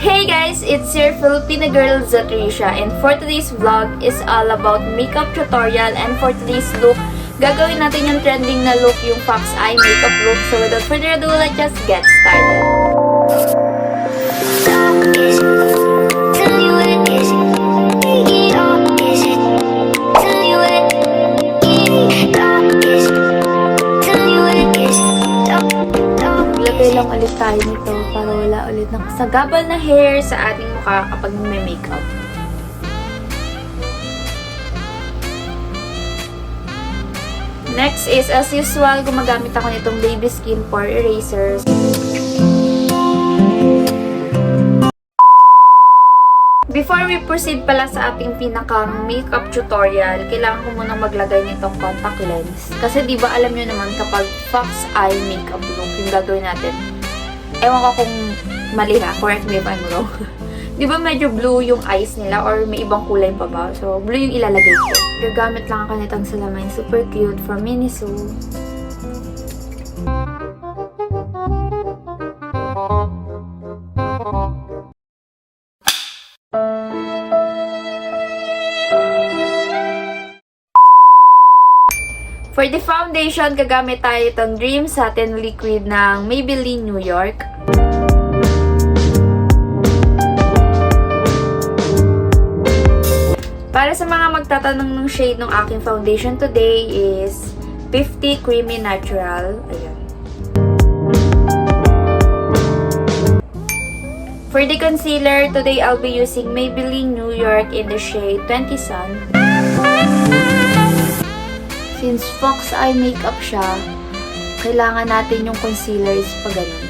Hey guys, it's your Filipina Girl Zatrisia, and for today's vlog is all about makeup tutorial. And for today's look, gagawin natin yung trending na look, yung fox eye makeup look. So without further ado, let's just get started. Maglagay lang ulit tayo nito para wala ulit ng sagabal na hair sa ating mukha kapag may makeup. Next is, as usual, gumagamit ako nitong baby skin pore eraser. Before we proceed pala sa ating pinakang makeup tutorial, kailangan ko munang maglagay nitong contact lens. Kasi diba alam nyo naman kapag fox eye makeup look yung gagawin natin. Ewan ko kung mali ha, correct me if I'm wrong. Diba medyo blue yung eyes nila or may ibang kulay pa ba? So blue yung ilalagay ko. Gagamit lang ako nitong salamin. Super cute from Miniso. For the foundation, gagamit tayo itong Dream Satin Liquid ng Maybelline New York. Para sa mga magtatanong ng shade ng aking foundation today is 50 Creamy Natural. Ayan. For the concealer, today I'll be using Maybelline New York in the shade 20 Sun. Since fox eye makeup siya, kailangan natin yung concealer is pa ganun.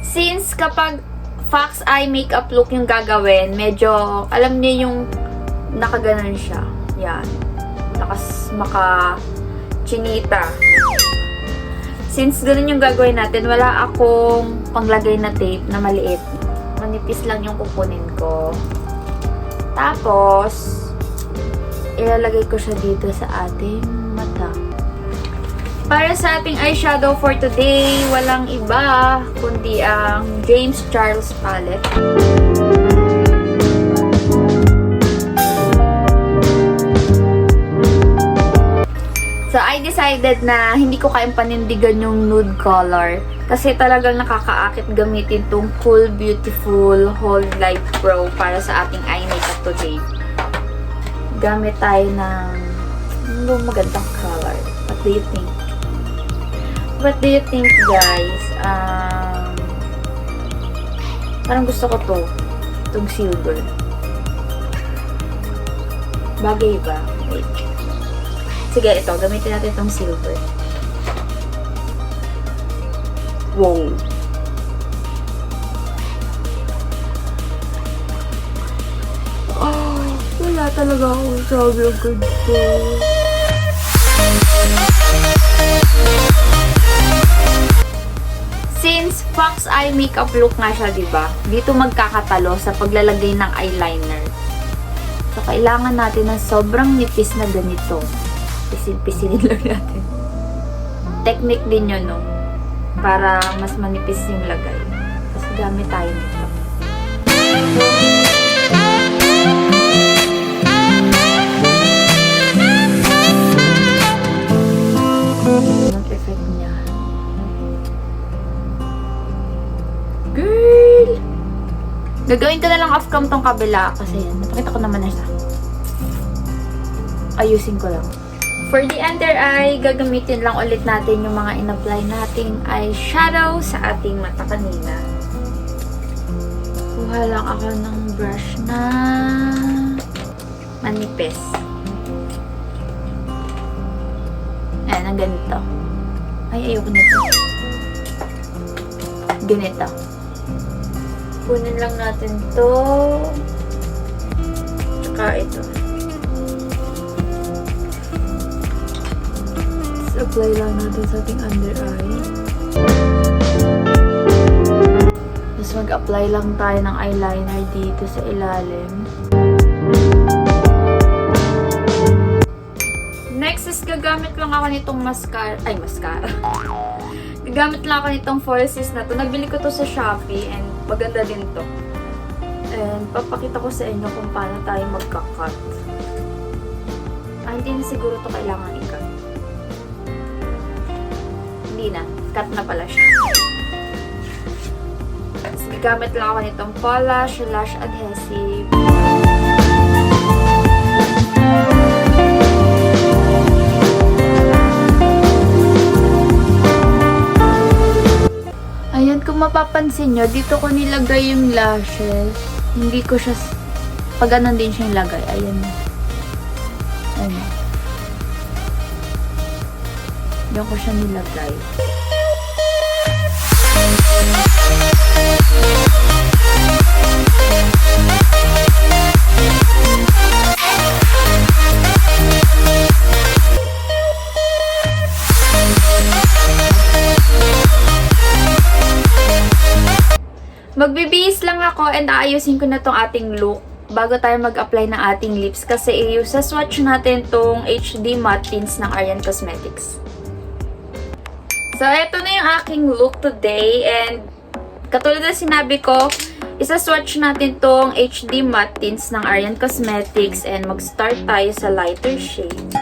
Since kapag fox eye makeup look yung gagawin, medyo, alam niyo yung nakaganon siya. Yan. Maka-chinita. Since ganun yung gagawin natin, wala akong panglagay na tape na maliit. Manipis lang yung kukunin ko. Tapos, ilalagay ko siya dito sa ating mata. Para sa ating eyeshadow for today, walang iba kundi ang James Charles palette. So, I decided na hindi ko kayang panindigan yung nude color kasi talagang nakakaakit gamitin tong Cool Beautiful Hold Light Pro para sa ating eye makeup today. Gamit tayo ng magandang color. What do you think? What do you think, guys? Parang gusto ko to. Itong silver. Bagay ba? Wait. Sige, ito. Gamitin natin itong silver. Wow. Oh, wala talaga ako. Sabi ang good ko. Since fox eye makeup look nga siya, diba? Dito magkakatalo sa paglalagay ng eyeliner. So, kailangan natin ng sobrang nipis na ganito. Pisil-pisilin lang natin. Technique din yun, no? Para mas manipis yung lagay. Kasi gamit tayo nito. Anong effect niya? Girl! Gagawin ko na lang off-cam tong kabila kasi napakita ko naman na siya. Ayusin ko lang. For the under eye, gagamitin lang ulit natin yung mga in-apply nating eyeshadow sa ating mata kanina. Kuha lang ako ng brush na manipis. Ayan, ang ganito. Ay, ayoko nito. Ganito. Kunin lang natin to. Tsaka ito. So, apply lang natin sa ating under eye. Tapos mag-apply lang tayo ng eyeliner dito sa ilalim. Next is gagamit lang ako nitong mascara. Gagamit lang ako nitong falsies na to. Nagbili ko to sa Shopee and maganda din to. And papakita ko sa inyo kung paano tayo magka-cut. Hindi na siguro to kailangan i-cut. Hindi na. Cut na pala siya. Tapos gagamit lang ako nitong polish, lash adhesive. Ayan, kung mapapansin nyo, dito ko nilagay yung lashes. Hindi ko siya, pag ganun din siya nilagay. Ayan. Ayan. Diyan ko siya nilagay. Magbibihis lang ako and aayusin ko na tong ating look bago tayo mag-apply ng ating lips kasi sa swatch natin tong HD Matte Tints ng Ariane Cosmetics. So, eto na yung aking look today and katulad na sinabi ko, isa-swatch natin tong HD Matte Tints ng Ariane Cosmetics and mag-start tayo sa lighter shade.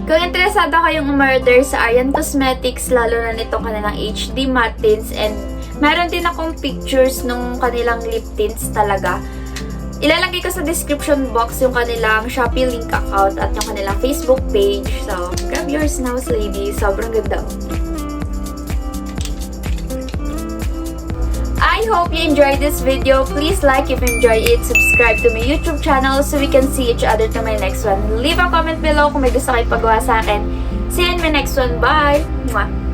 Kung interesado kayong umorder sa Ariane Cosmetics, lalo na nitong kanilang HD Matte Tints and meron din akong pictures nung kanilang lip tints talaga. Ilalagay ko sa description box yung kanilang Shopee link account at yung kanilang Facebook page. So, grab yours now, ladies. Sobrang ganda. I hope you enjoyed this video. Please like if you enjoyed it. Subscribe to my YouTube channel so we can see each other to my next one. Leave a comment below kung may gusto kayo pagawa sa akin. See you in my next one. Bye! Mwah!